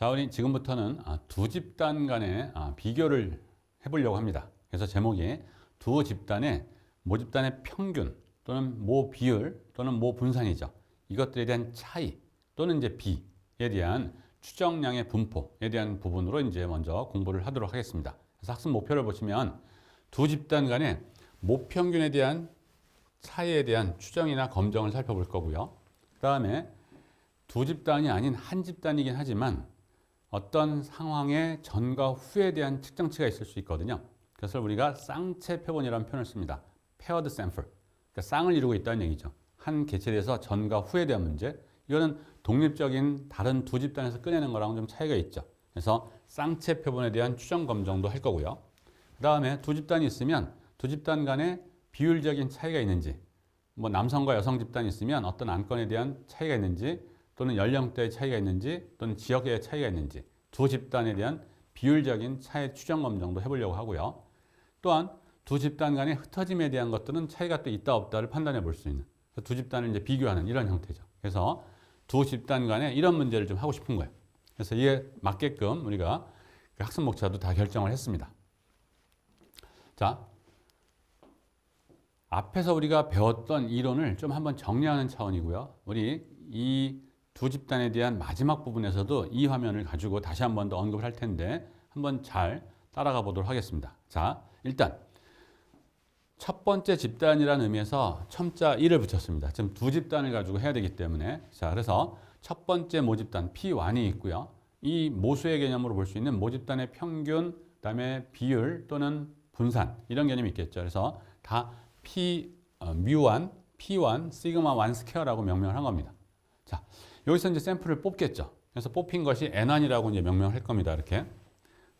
자, 우리 지금부터는 두 집단 간의 비교를 해보려고 합니다. 그래서 제목이 두 집단의 모집단의 평균 또는 모 비율 또는 모 분산이죠. 이것들에 대한 차이 또는 이제 비에 대한 추정량의 분포에 대한 부분으로 이제 먼저 공부를 하도록 하겠습니다. 그래서 학습 목표를 보시면 두 집단 간의 모평균에 대한 차이에 대한 추정이나 검정을 살펴볼 거고요. 그 다음에 두 집단이 아닌 한 집단이긴 하지만 어떤 상황의 전과 후에 대한 측정치가 있을 수 있거든요. 그래서 우리가 쌍체 표본이라는 표현을 씁니다. Paired sample. 그러니까 쌍을 이루고 있다는 얘기죠. 한 개체에 대해서 전과 후에 대한 문제. 이거는 독립적인 다른 두 집단에서 꺼내는 거랑은 좀 차이가 있죠. 그래서 쌍체 표본에 대한 추정 검정도 할 거고요. 그 다음에 두 집단이 있으면 두 집단 간에 비율적인 차이가 있는지, 뭐 남성과 여성 집단이 있으면 어떤 안건에 대한 차이가 있는지, 또는 연령대의 차이가 있는지, 또는 지역의 차이가 있는지 두 집단에 대한 비율적인 차이 추정 검정도 해보려고 하고요. 또한 두 집단 간의 흩어짐에 대한 것들은 차이가 또 있다 없다를 판단해 볼 수 있는, 두 집단을 이제 비교하는 이런 형태죠. 그래서 두 집단 간에 이런 문제를 좀 하고 싶은 거예요. 그래서 이에 맞게끔 우리가 학습 목차도 다 결정을 했습니다. 자, 앞에서 우리가 배웠던 이론을 좀 한번 정리하는 차원이고요. 우리 이 두 집단에 대한 마지막 부분에서도 이 화면을 가지고 다시 한 번 더 언급을 할 텐데 한번 잘 따라가 보도록 하겠습니다. 자, 일단 첫 번째 집단이라는 의미에서 첨자 1을 붙였습니다. 지금 두 집단을 가지고 해야 되기 때문에. 자, 그래서 첫 번째 모집단 P1이 있고요. 이 모수의 개념으로 볼 수 있는 모집단의 평균, 그다음에 비율 또는 분산 이런 개념이 있겠죠. 그래서 다 mu1, p1, 시그마 1 스퀘어라고 명명을 한 겁니다. 자, 여기서 이제 샘플을 뽑겠죠. 그래서 뽑힌 것이 N1이라고 이제 명명할 겁니다. 이렇게.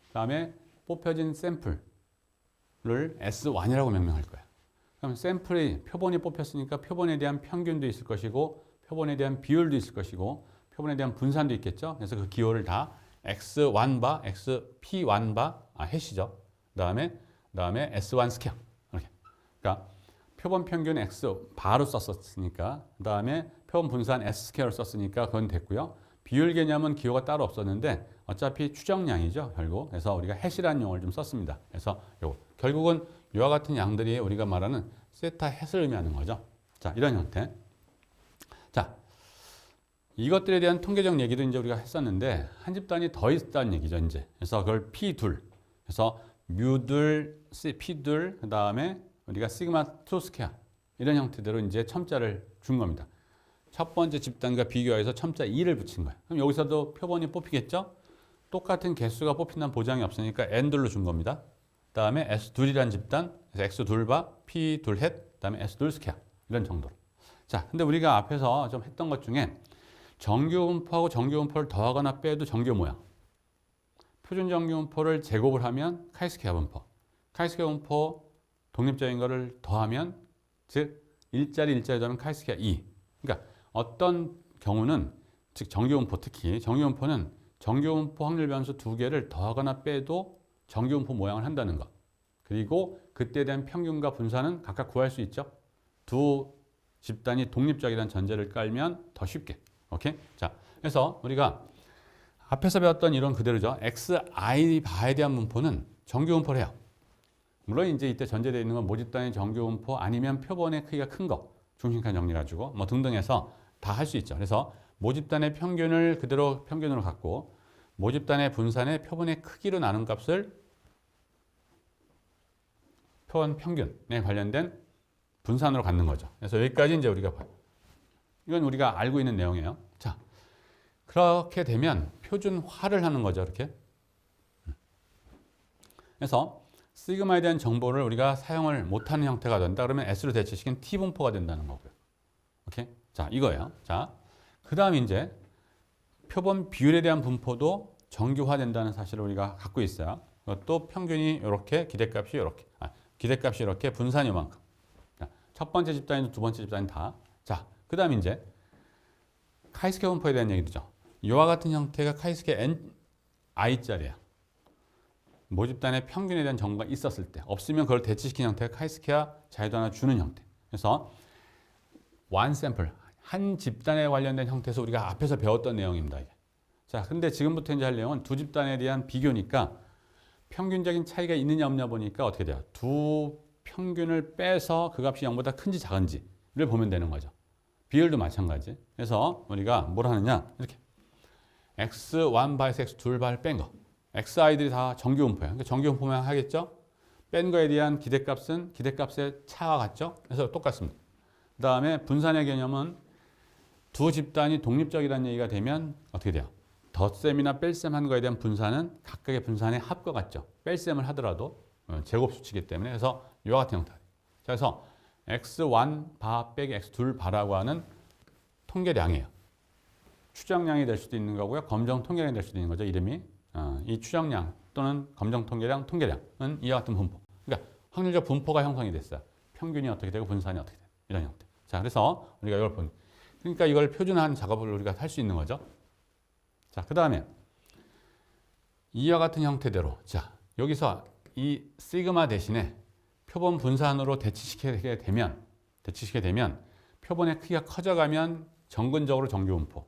그다음에 뽑혀진 샘플을 S1이라고 명명할 거예요. 그럼 샘플이 표본이 뽑혔으니까 표본에 대한 평균도 있을 것이고 표본에 대한 비율도 있을 것이고 표본에 대한 분산도 있겠죠. 그래서 그 기호를 다 X1바, XP1바 해시죠. 그다음에 S1 스퀘어. 이렇게. 그러니까 표본 평균 X 바로 썼으니까 그다음에 표본 분산 S 스퀘어를 썼으니까 그건 됐고요. 비율 개념은 기호가 따로 없었는데 어차피 추정량이죠, 결국. 그래서 우리가 해시라는 용어를 좀 썼습니다. 그래서 결국은 이와 같은 양들이 우리가 말하는 세타 햇을 의미하는 거죠. 자, 이런 형태. 자, 이것들에 대한 통계적 얘기도 이제 우리가 했었는데 한 집단이 더 있다는 얘기죠, 이제. 그래서 그걸 P2. 그래서 뮤둘, P2, 그다음에 우리가 시그마 2 스퀘어 이런 형태대로 이제 첨자를 준 겁니다. 첫 번째 집단과 비교해서 첨자 2를 붙인 거예요. 그럼 여기서도 표본이 뽑히겠죠? 똑같은 개수가 뽑힌다는 보장이 없으니까 N둘로 준 겁니다. 그 다음에 S2이라는 집단, 그래서 X2바, P2 헷, 그 다음에 S2 스퀘어 이런 정도로. 자, 근데 우리가 앞에서 좀 했던 것 중에 정규분포하고 정규분포를 더하거나 빼도 정규 모양. 표준 정규분포를 제곱을 하면 카이스퀘어 분포. 카이스퀘어 분포 독립적인 거를 더하면 즉 일자리 더하면 카이스퀘어 2. 그러니까 어떤 경우는 즉 정규분포 특히 정규분포는 정규분포 확률 변수 두 개를 더하거나 빼도 정규분포 모양을 한다는 것. 그리고 그때에 대한 평균과 분산은 각각 구할 수 있죠. 두 집단이 독립적이라는 전제를 깔면 더 쉽게. 오케이? 자, 그래서 우리가 앞에서 배웠던 이론 그대로죠. xi 바에 대한 분포는 정규분포를 해요. 물론 이제 이때 전제되어 있는 건 모집단의 정규분포 아니면 표본의 크기가 큰 거, 중심값 정리 가지고 뭐 등등 해서 다 할 수 있죠. 그래서 모집단의 평균을 그대로 평균으로 갖고 모집단의 분산의 표본의 크기로 나눈 값을 표본 평균에 관련된 분산으로 갖는 거죠. 그래서 여기까지 이제 우리가 봐요. 이건 우리가 알고 있는 내용이에요. 자, 그렇게 되면 표준화를 하는 거죠. 이렇게. 그래서 시그마에 대한 정보를 우리가 사용을 못하는 형태가 된다. 그러면 S로 대체시킨 T 분포가 된다는 거고요. 오케이? 자, 이거예요. 자, 그 다음 이제 표본 비율에 대한 분포도 정규화된다는 사실을 우리가 갖고 있어요. 또 평균이 이렇게, 기대값이 이렇게, 기대값이 이렇게, 분산이 이만큼. 자, 첫 번째 집단이든 두 번째 집단이 다. 자, 그 다음 이제 카이스퀘어 분포에 대한 얘기죠. 이와 같은 형태가 카이스퀘어 Ni짜리야. 모집단의 평균에 대한 정보가 있었을 때 없으면 그걸 대치시킨 형태가 카이스퀘어 자유도 하나 주는 형태. 그래서 one sample 한 집단에 관련된 형태에서 우리가 앞에서 배웠던 내용입니다. 이게. 자, 근데 지금부터 이제 할 내용은 두 집단에 대한 비교니까 평균적인 차이가 있느냐 없냐 보니까 어떻게 돼요? 두 평균을 빼서 그 값이 0보다 큰지 작은지를 보면 되는 거죠. 비율도 마찬가지. 그래서 우리가 뭘 하느냐? 이렇게 x1 바에서 x2 바를 뺀 거. xi들이 다 정규분포예요. 그러니까 정규분포만 하겠죠? 뺀 거에 대한 기대값은 기대값의 차와 같죠? 그래서 똑같습니다. 그 다음에 분산의 개념은 두 집단이 독립적이라는 얘기가 되면 어떻게 돼요? 덧셈이나 뺄셈 한 거에 대한 분산은 각각의 분산의 합과 같죠. 뺄셈을 하더라도 제곱 수치이기 때문에 그래서 이와 같은 형태. 자, 그래서 x1 바 빼기 x2 바라고 하는 통계량이에요. 추정량이 될 수도 있는 거고요. 검정 통계량이 될 수도 있는 거죠. 이름이. 이 추정량 또는 검정 통계량, 통계량은 이와 같은 분포. 그러니까 확률적 분포가 형성이 됐어요. 평균이 어떻게 되고 분산이 어떻게 되고 이런 형태. 자, 그래서 우리가 이걸 본. 그러니까 이걸 표준화한 작업을 우리가 할 수 있는 거죠. 자, 그 다음에 이와 같은 형태대로 자, 여기서 이 시그마 대신에 표본 분산으로 대치시키게 되면 표본의 크기가 커져가면 정근적으로 정규분포.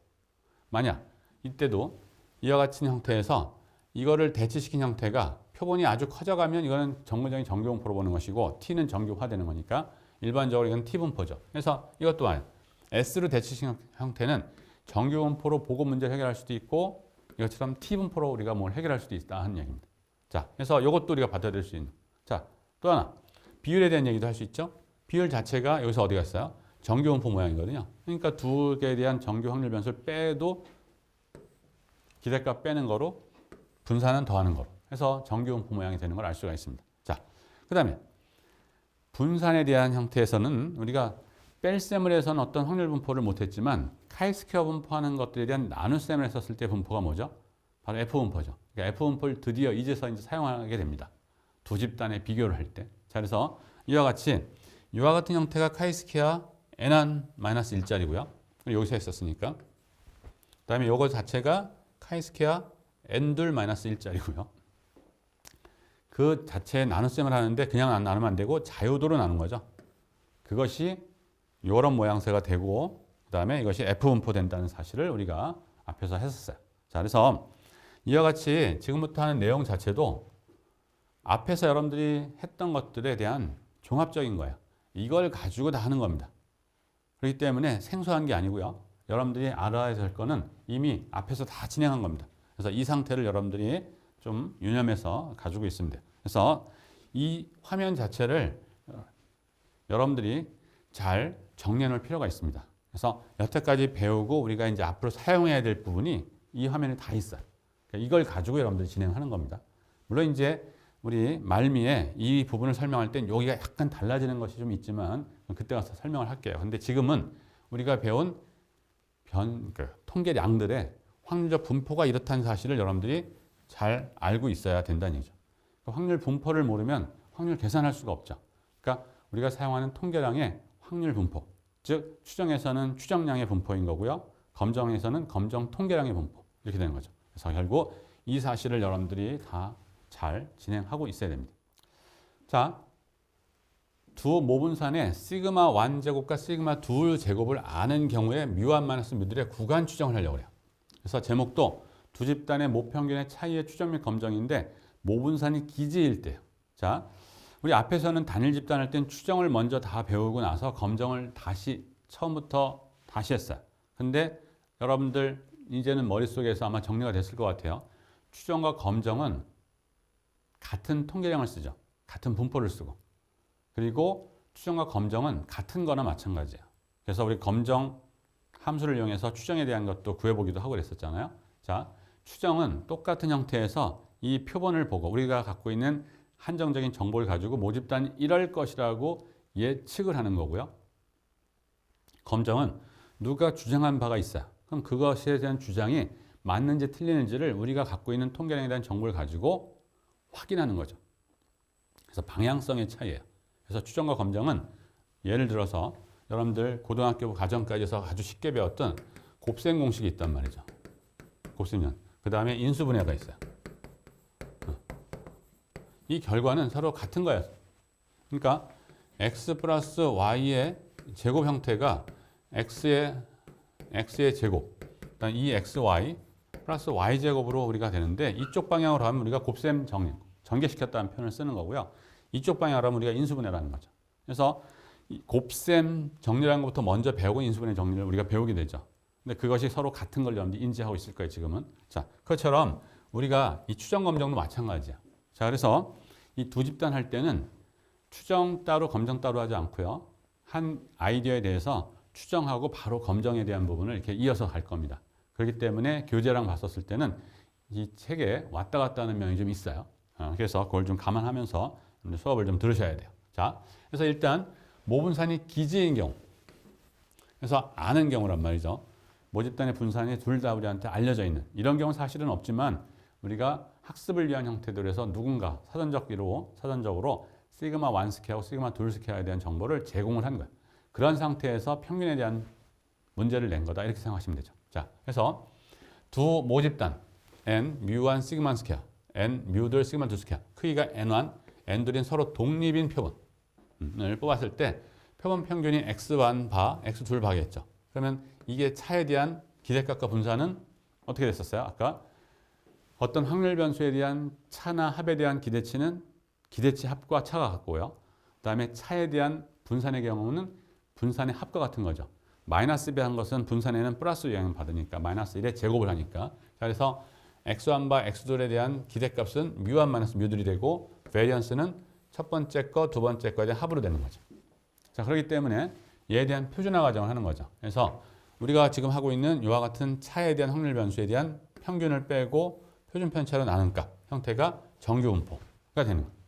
만약 이때도 이와 같은 형태에서 이거를 대치시킨 형태가 표본이 아주 커져가면 이거는 정근적인 정규분포로 보는 것이고 t는 정규화되는 거니까 일반적으로 이건 t분포죠. 그래서 이것 또한 s로 대치시킨 형태는 정규분포로 보고 문제를 해결할 수도 있고 이것처럼 t분포로 우리가 뭘 해결할 수도 있다 하는 얘기입니다. 자, 그래서 이것도 우리가 받아들일 수 있는. 자, 또 하나 비율에 대한 얘기도 할 수 있죠. 비율 자체가 여기서 어디 갔어요? 정규분포 모양이거든요. 그러니까 두 개에 대한 정규 확률 변수를 빼도 기대값 빼는 거로 분산은 더하는 거로 해서 정규분포 모양이 되는 걸 알 수가 있습니다. 자, 그 다음에 분산에 대한 형태에서는 우리가 뺄셈을 해서는 어떤 확률 분포를 못했지만 카이스퀘어 분포하는 것들에 대한 나눗셈을 했었을 때 분포가 뭐죠? 바로 F분포죠. 그러니까 F분포를 드디어 이제서 이제 사용하게 됩니다. 두 집단의 비교를 할 때. 자, 그래서 이와 같이 이와 같은 형태가 카이스퀘어 n1-1짜리고요. 여기서 했었으니까. 그 다음에 이거 자체가 카이스퀘어 n2-1짜리고요. 그 자체에 나눗셈을 하는데 그냥 나누면 안 되고 자유도로 나눈 거죠. 그것이 이런 모양새가 되고 그 다음에 이것이 F분포 된다는 사실을 우리가 앞에서 했었어요. 자, 그래서 이와 같이 지금부터 하는 내용 자체도 앞에서 여러분들이 했던 것들에 대한 종합적인 거예요. 이걸 가지고 다 하는 겁니다. 그렇기 때문에 생소한 게 아니고요. 여러분들이 알아야 될 거는 이미 앞에서 다 진행한 겁니다. 그래서 이 상태를 여러분들이 좀 유념해서 가지고 있습니다. 그래서 이 화면 자체를 여러분들이 잘 정리해 놓을 필요가 있습니다. 그래서 여태까지 배우고 우리가 이제 앞으로 사용해야 될 부분이 이 화면에 다 있어요. 그러니까 이걸 가지고 여러분들이 진행하는 겁니다. 물론 이제 우리 말미에 이 부분을 설명할 땐 여기가 약간 달라지는 것이 좀 있지만 그때 가서 설명을 할게요. 근데 지금은 우리가 배운 통계량들의 확률적 분포가 이렇다는 사실을 여러분들이 잘 알고 있어야 된다는 얘기죠. 확률 분포를 모르면 확률 계산할 수가 없죠. 그러니까 우리가 사용하는 통계량의 확률 분포, 즉 추정에서는 추정량의 분포인 거고요. 검정에서는 검정 통계량의 분포 이렇게 되는 거죠. 그래서 결국 이 사실을 여러분들이 다 잘 진행하고 있어야 됩니다. 자, 두 모분산의 시그마 1제곱과 시그마 2제곱을 아는 경우에 뮤1 마이너스 뮤들의 구간 추정을 하려고 해요. 그래서 제목도 두 집단의 모평균의 차이의 추정 및 검정인데 모분산이 기지일 때요. 자, 우리 앞에서는 단일 집단 할 땐 추정을 먼저 다 배우고 나서 검정을 다시 처음부터 다시 했어요. 근데 여러분들 이제는 머릿속에서 아마 정리가 됐을 것 같아요. 추정과 검정은 같은 통계량을 쓰죠. 같은 분포를 쓰고. 그리고 추정과 검정은 같은 거나 마찬가지예요. 그래서 우리 검정 함수를 이용해서 추정에 대한 것도 구해보기도 하고 그랬었잖아요. 자, 추정은 똑같은 형태에서 이 표본을 보고 우리가 갖고 있는 한정적인 정보를 가지고 모집단이 이럴 것이라고 예측을 하는 거고요. 검정은 누가 주장한 바가 있어요. 그럼 그것에 대한 주장이 맞는지 틀리는지를 우리가 갖고 있는 통계량에 대한 정보를 가지고 확인하는 거죠. 그래서 방향성의 차이예요. 그래서 추정과 검정은 예를 들어서 여러분들 고등학교 과정까지서 아주 쉽게 배웠던 곱셈 공식이 있단 말이죠. 곱셈면. 그 다음에 인수분해가 있어요. 이 결과는 서로 같은 거예요. 그러니까 x 플러스 y의 제곱 형태가 x의 제곱, 그다음 이 xy 플러스 y제곱으로 우리가 되는데 이쪽 방향으로 하면 우리가 곱셈 전개시켰다는 표현을 쓰는 거고요. 이쪽 방향으로 하면 우리가 인수분해라는 거죠. 그래서 이 곱셈 정리라는 것부터 먼저 배우고 인수분해 정리를 우리가 배우게 되죠. 근데 그것이 서로 같은 걸 여러분들이 인지하고 있을 거예요, 지금은. 자, 그것처럼 우리가 이 추정 검정도 마찬가지야. 자, 그래서 이 두 집단 할 때는 추정 따로 검정 따로 하지 않고요. 한 아이디어에 대해서 추정하고 바로 검정에 대한 부분을 이렇게 이어서 갈 겁니다. 그렇기 때문에 교재랑 봤었을 때는 이 책에 왔다 갔다 하는 면이 좀 있어요. 그래서 그걸 좀 감안하면서 수업을 좀 들으셔야 돼요. 자, 그래서 일단 모분산이 기지인 경우, 그래서 아는 경우란 말이죠. 모집단의 분산이 둘 다 우리한테 알려져 있는 이런 경우는 사실은 없지만 우리가 학습을 위한 형태로 해서 누군가 사전적으로 시그마 1스퀘어하고 시그마 2스퀘어에 대한 정보를 제공을 한 거예요. 그런 상태에서 평균에 대한 문제를 낸 거다 이렇게 생각하시면 되죠. 자, 그래서 두 모집단 n mu1 시그마 스퀘어, n mu들 시그마 2 스퀘어, 크기가 n1, n들인 서로 독립인 표본을 뽑았을 때 표본 평균이 x1 바, x2 바겠죠. 그러면 이게 차에 대한 기대값과 분산은 어떻게 됐었어요? 아까 어떤 확률 변수에 대한 차나 합에 대한 기대치는 기대치 합과 차가 같고요. 그다음에 차에 대한 분산의 경우는 분산의 합과 같은 거죠. 마이너스 B한 것은 분산에는 플러스 영향을 받으니까 마이너스 1의 제곱을 하니까. 자, 그래서 x1바 x2에 대한 기대값은 뮤1 마이너스 뮤2이 되고 베리언스는 첫 번째 거, 두 번째 거에 대한 합으로 되는 거죠. 자, 그렇기 때문에 얘에 대한 표준화 과정을 하는 거죠. 그래서 우리가 지금 하고 있는 이와 같은 차에 대한 확률 변수에 대한 평균을 빼고 표준 편차로 나눈 값 형태가 정규분포가 되는 거예요.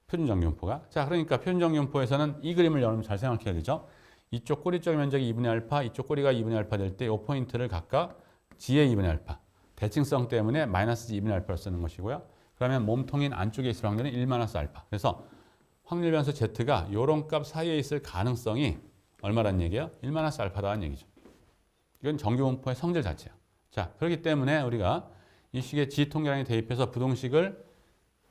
표준 정규분포가. 자, 그러니까 표준 정규분포에서는 이 그림을 여러분 잘 생각해야 되죠. 이쪽 꼬리 쪽 면적이 2분의 알파, 이쪽 꼬리가 2분의 알파 될 때 이 포인트를 각각 G의 2분의 알파, 대칭성 때문에 마이너스 G 2분의 알파를 쓰는 것이고요. 그러면 몸통인 안쪽에 있을 확률은 1 마이너스 알파. 그래서 확률 변수 Z가 이런 값 사이에 있을 가능성이 얼마란 얘기예요? 1 마이너스 알파다는 얘기죠. 이건 정규분포의 성질 자체예요. 자, 그렇기 때문에 우리가 이 식의 G 통계량에 대입해서 부동식을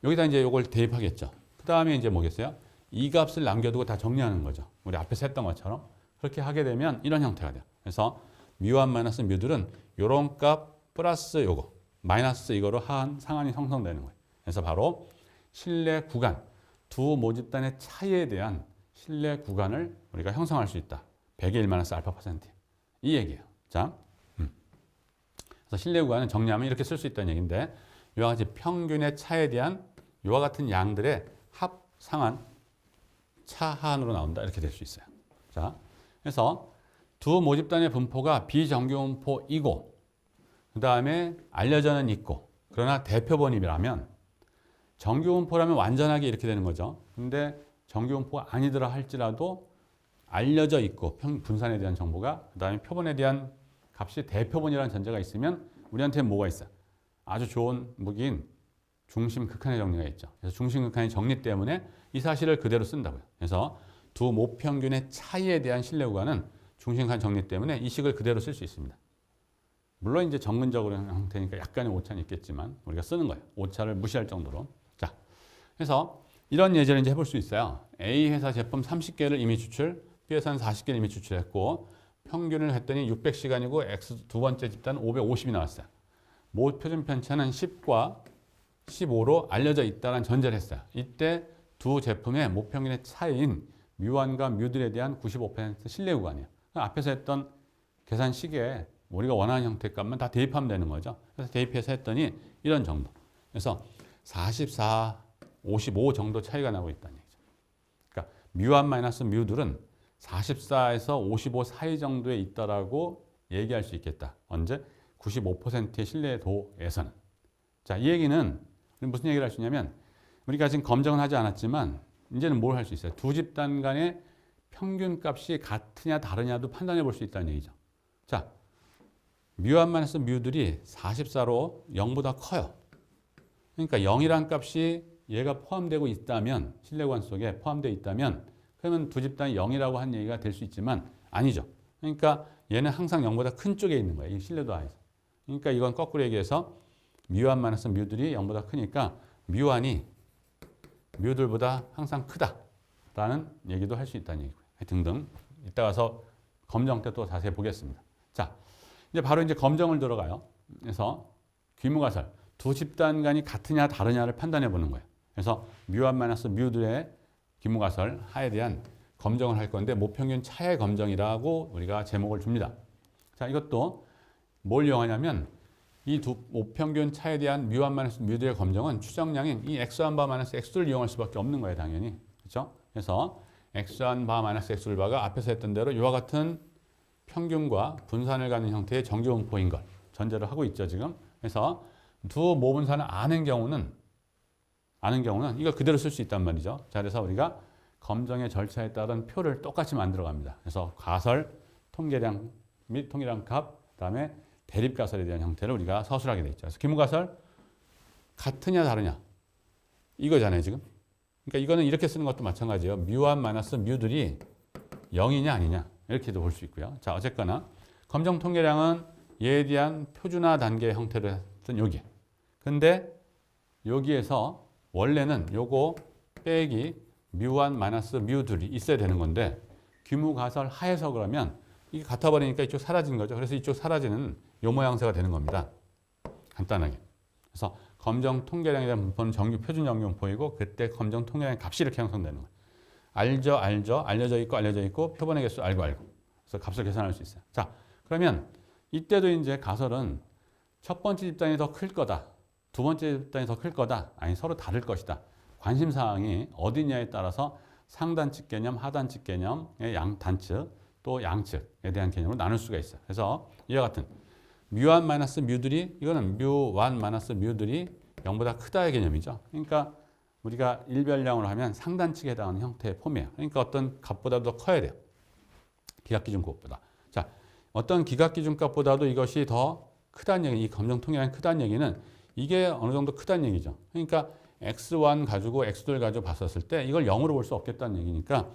여기다 이제 이걸 대입하겠죠. 그 다음에 이제 뭐겠어요? 이 값을 남겨두고 다 정리하는 거죠. 우리 앞에서 했던 것처럼. 그렇게 하게 되면 이런 형태가 돼요. 그래서 뮤1 마이너스 뮤들은 이런 값 플러스 요거 마이너스 이거로 한 상한이 형성되는 거예요. 그래서 바로 신뢰 구간, 두 모집단의 차이에 대한 신뢰 구간을 우리가 형성할 수 있다. 100의 1 마이너스 알파 퍼센트. 이 얘기예요. 자, 그래서 신뢰 구간은 정리하면 이렇게 쓸 수 있다는 얘기인데 이와 같이 평균의 차에 대한 이와 같은 양들의 합 상한 차한으로 나온다. 이렇게 될 수 있어요. 자, 그래서 두 모집단의 분포가 비정규분포이고 그 다음에 알려져는 있고 그러나 대표번입이라면 정규분포라면 완전하게 이렇게 되는 거죠. 근데 정규분포가 아니더라 할지라도 알려져 있고 분산에 대한 정보가 그 다음에 표본에 대한 값이 대표본이라는 전제가 있으면 우리한테는 뭐가 있어요? 아주 좋은 무기인 중심 극한의 정리가 있죠. 그래서 중심 극한의 정리 때문에 이 사실을 그대로 쓴다고요. 그래서 두 모평균의 차이에 대한 신뢰 구간은 중심 극한 정리 때문에 이 식을 그대로 쓸 수 있습니다. 물론 이제 정근적으로 형태니까 약간의 오차는 있겠지만 우리가 쓰는 거예요. 오차를 무시할 정도로. 자, 그래서 이런 예제를 이제 해볼 수 있어요. A 회사 제품 30개를 이미 추출, B 회사는 40개를 이미 추출했고 평균을 했더니 600시간이고 X 두 번째 집단 550이 나왔어요. 모 표준 편차는 10과 15로 알려져 있다는 전제를 했어요. 이때 두 제품의 모평균의 차이인 뮤1과 뮤들에 대한 95% 신뢰 구간이에요. 앞에서 했던 계산 시계에 우리가 원하는 형태 값만 다 대입하면 되는 거죠. 그래서 대입해서 했더니 이런 정도. 그래서 44, 55 정도 차이가 나고 있다는 얘기죠. 그러니까 뮤1 마이너스 뮤들은 44에서 55 사이 정도에 있다라고 얘기할 수 있겠다. 언제? 95%의 신뢰도에서는. 자, 이 얘기는 무슨 얘기를 할 수 있냐면 우리가 지금 검증은 하지 않았지만 이제는 뭘 할 수 있어요? 두 집단 간의 평균 값이 같으냐 다르냐도 판단해 볼 수 있다는 얘기죠. 자, 뮤1 마이너스 뮤들이 44로 0보다 커요. 그러니까 0이란 값이 얘가 포함되고 있다면 신뢰관 속에 포함되어 있다면 그러면 두 집단이 0이라고 한 얘기가 될 수 있지만 아니죠. 그러니까 얘는 항상 0보다 큰 쪽에 있는 거예요. 이 신뢰도 하에서. 그러니까 이건 거꾸로 얘기해서 뮤1 마이너스 뮤들이 0보다 크니까 뮤1이 뮤들보다 항상 크다라는 얘기도 할 수 있다는 얘기고요. 등등. 이따 가서 검정 때 또 자세히 보겠습니다. 자, 이제 바로 이제 검정을 들어가요. 그래서 귀무가설 두 집단 간이 같으냐 다르냐를 판단해 보는 거예요. 그래서 뮤1 마이너스 뮤들의 귀무가설 하에 대한 검정을 할 건데 모평균 차의 검정이라고 우리가 제목을 줍니다. 자, 이것도 뭘 이용하냐면 이 두 모평균 차에 대한 뮤1 마이너스 뮤들의 검정은 추정량인 이 x1바 마이너스 x2를 이용할 수밖에 없는 거예요, 당연히. 그렇죠? 그래서 x1바 마이너스 x2바가 앞에서 했던 대로 이와 같은 평균과 분산을 갖는 형태의 정규분포인 걸 전제를 하고 있죠, 지금. 그래서 두 모분산을 아는 경우는 이걸 그대로 쓸 수 있단 말이죠. 자, 그래서 우리가 검정의 절차에 따른 표를 똑같이 만들어 갑니다. 그래서 가설, 통계량 및 통계량 값, 그다음에 대립가설에 대한 형태를 우리가 서술하게 돼 있죠. 그래서 기무가설 같으냐 다르냐 이거잖아요, 지금. 그러니까 이거는 이렇게 쓰는 것도 마찬가지예요. 뮤1 마이너스 뮤들이 0이냐 아니냐 이렇게도 볼 수 있고요. 자, 어쨌거나 검정 통계량은 얘에 대한 표준화 단계 형태로 했던 여기. 근데 여기에서 원래는 요거 빼기 뮤1 마이너스 뮤들이 있어야 되는 건데 귀무가설 하에서 그러면 이게 같아 버리니까 이쪽 사라진 거죠. 그래서 이쪽 사라지는 요 모양새가 되는 겁니다. 간단하게. 그래서 검정 통계량에 대한 분포는 표준 정규 분포이고 그때 검정 통계량의 값이 이렇게 형성되는 거예요. 알죠. 알려져 있고 표본의 개수 알고. 그래서 값을 계산할 수 있어요. 자, 그러면 이때도 이제 가설은 첫 번째 집단이 더 클 거다. 두 번째 집단이 더 클 거다. 아니, 서로 다를 것이다. 관심 사항이 어디냐에 따라서 상단측 개념, 하단측 개념의 단측, 또 양측에 대한 개념으로 나눌 수가 있어요. 그래서 이와 같은 뮤1 마이너스 뮤들이 이거는 뮤1 마이너스 뮤들이 0보다 크다의 개념이죠. 그러니까 우리가 일별량으로 하면 상단측에 해당하는 형태의 폼이에요. 그러니까 어떤 값보다도 더 커야 돼요. 기각기준값보다. 자, 어떤 기각기준값보다도 이것이 더 크다는 얘기, 이 검정 통계량이 크다는 얘기는 이게 어느 정도 크다는 얘기죠. 그러니까 x1 가지고 x2 가지고 봤었을 때 이걸 0으로 볼 수 없겠다는 얘기니까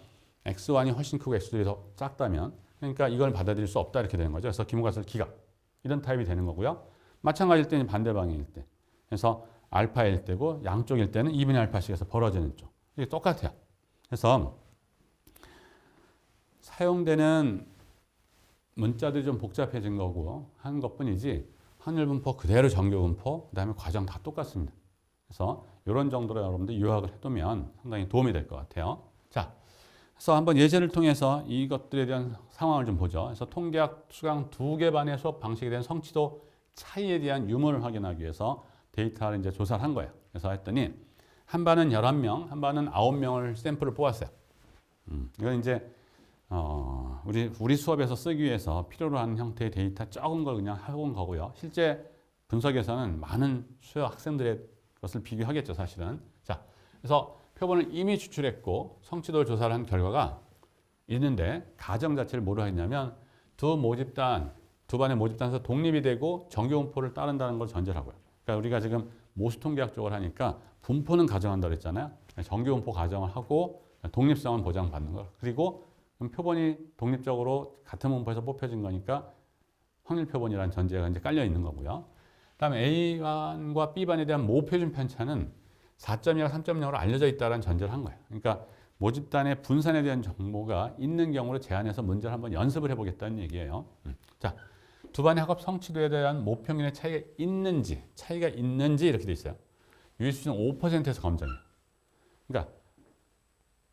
x1이 훨씬 크고 x2이 더 작다면 그러니까 이걸 받아들일 수 없다 이렇게 되는 거죠. 그래서 기무가설 기각 이런 타입이 되는 거고요. 마찬가지일 때는 반대 방향일 때. 그래서 알파일 때고 양쪽일 때는 2분의 알파씩에서 벌어지는 쪽. 이게 똑같아요. 그래서 사용되는 문자들이 좀 복잡해진 거고 한 것뿐이지 확률분포 그대로 정규분포 그다음에 과정 다 똑같습니다. 그래서 이런 정도로 여러분들 요약을 해두면 상당히 도움이 될 것 같아요. 자, 그래서 한번 예제를 통해서 이것들에 대한 상황을 좀 보죠. 그래서 통계학 수강 2개 반의 수업 방식에 대한 성취도 차이에 대한 유무를 확인하기 위해서 데이터를 이제 조사를 한 거예요. 그래서 했더니 한 반은 11명, 한 반은 9명을 샘플을 뽑았어요. 이건 이제 우리 수업에서 쓰기 위해서 필요로 하는 형태의 데이터 적은 걸 그냥 해온 거고요. 실제 분석에서는 많은 수요 학생들의 것을 비교하겠죠, 사실은. 자, 그래서 표본을 이미 추출했고 성취도를 조사를 한 결과가 있는데 가정 자체를 뭐로 했냐면 두 반의 모집단에서 독립이 되고 정규분포를 따른다는 걸 전제를 하고요. 그러니까 우리가 지금 모수통계학 쪽을 하니까 분포는 가정한다고 했잖아요. 정규분포 가정을 하고 독립성은 보장받는 거. 그리고 표본이 독립적으로 같은 분포에서 뽑혀진 거니까 확률 표본이라는 전제가 이제 깔려 있는 거고요. 그다음에 A반과 B반에 대한 모표준 편차는 4.2와 3.0으로 알려져 있다는 전제를 한 거예요. 그러니까 모집단의 분산에 대한 정보가 있는 경우로 제한해서 문제를 한번 연습을 해보겠다는 얘기예요. 자, 두 반의 학업 성취도에 대한 모평균의 차이가 있는지 이렇게 돼 있어요. 유의수준은 5%에서 검정이에요. 그러니까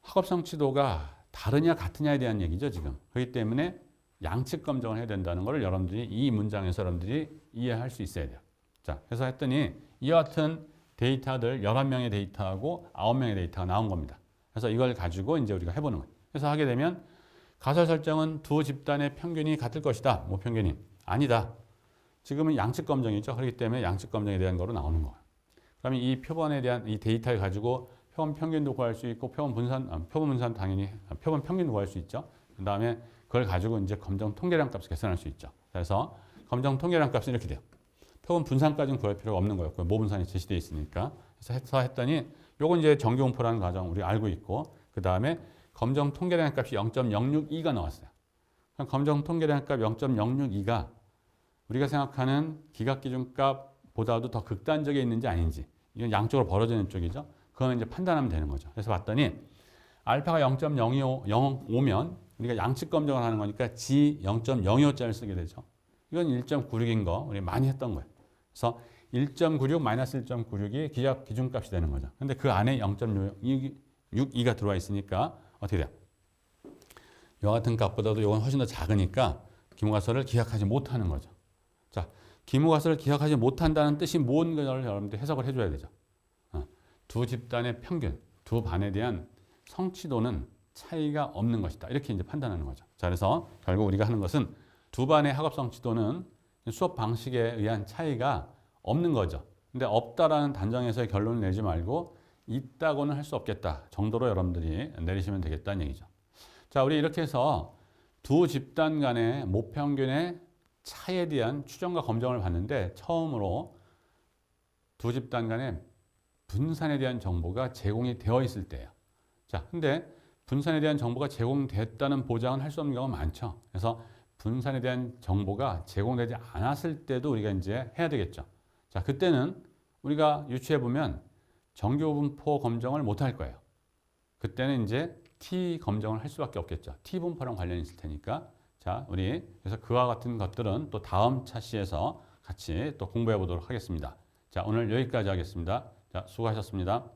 학업 성취도가 다르냐 같으냐에 대한 얘기죠, 지금. 그렇기 때문에 양측 검정을 해야 된다는 것을 여러분들이 이 문장에서 여러분들이 이해할 수 있어야 돼요. 자, 그래서 했더니 이와 같은 데이터들 11명의 데이터하고 9명의 데이터가 나온 겁니다. 그래서 이걸 가지고 이제 우리가 해보는 거예요. 그래서 하게 되면 가설 설정은 두 집단의 평균이 같을 것이다. 모평균이. 아니다. 지금은 양측 검정이죠. 그렇기 때문에 양측 검정에 대한 거로 나오는 거예요. 그러면 이 표본에 대한 이 데이터를 가지고 표본 평균도 구할 수 있고 표본 분산 당연히 표본 평균도 구할 수 있죠. 그 다음에 그걸 가지고 이제 검정 통계량 값을 계산할 수 있죠. 그래서 검정 통계량 값은 이렇게 돼요. 표본 분산까지는 구할 필요가 없는 거였고요. 모분산이 제시되어 있으니까. 그래서 했더니 요건 이제 정규분포라는 과정 우리 알고 있고 그 다음에 검정 통계량 값이 0.062가 나왔어요. 그럼 검정 통계량 값 0.062가 우리가 생각하는 기각기준값보다도 더 극단적에 있는지 아닌지 이건 양쪽으로 벌어지는 쪽이죠. 그거는 이제 판단하면 되는 거죠. 그래서 봤더니 알파가 0.05면 우리가 양측 검정을 하는 거니까 G 0.05짜리를 쓰게 되죠. 이건 1.96인 거 우리 많이 했던 거예요. 그래서 1.96 마이너스 1.96이 기준값이 되는 거죠. 근데 그 안에 0.62가 들어와 있으니까 어떻게 돼요? 이와 같은 값보다도 이건 훨씬 더 작으니까 기모가설을 기억하지 못하는 거죠. 자, 기모가설을 기억하지 못한다는 뜻이 뭔가를 여러분들 해석을 해줘야 되죠. 두 집단의 평균, 두 반에 대한 성취도는 차이가 없는 것이다. 이렇게 이제 판단하는 거죠. 자, 그래서 결국 우리가 하는 것은 두 반의 학업 성취도는 수업 방식에 의한 차이가 없는 거죠. 근데 없다라는 단정해서의 결론을 내지 말고 있다고는 할 수 없겠다 정도로 여러분들이 내리시면 되겠다는 얘기죠. 자, 우리 이렇게 해서 두 집단 간의 모평균의 차이에 대한 추정과 검정을 봤는데 처음으로 두 집단 간의 분산에 대한 정보가 제공이 되어 있을 때예요. 자, 근데 분산에 대한 정보가 제공됐다는 보장은 할 수 없는 경우가 많죠. 그래서 분산에 대한 정보가 제공되지 않았을 때도 우리가 이제 해야 되겠죠. 자, 그때는 우리가 유추해 보면 정규분포 검정을 못 할 거예요. 그때는 이제 T 검정을 할 수밖에 없겠죠. T 분포랑 관련이 있을 테니까. 자, 우리 그래서 그와 같은 것들은 또 다음 차시에서 같이 또 공부해 보도록 하겠습니다. 자, 오늘 여기까지 하겠습니다. 자, 수고하셨습니다.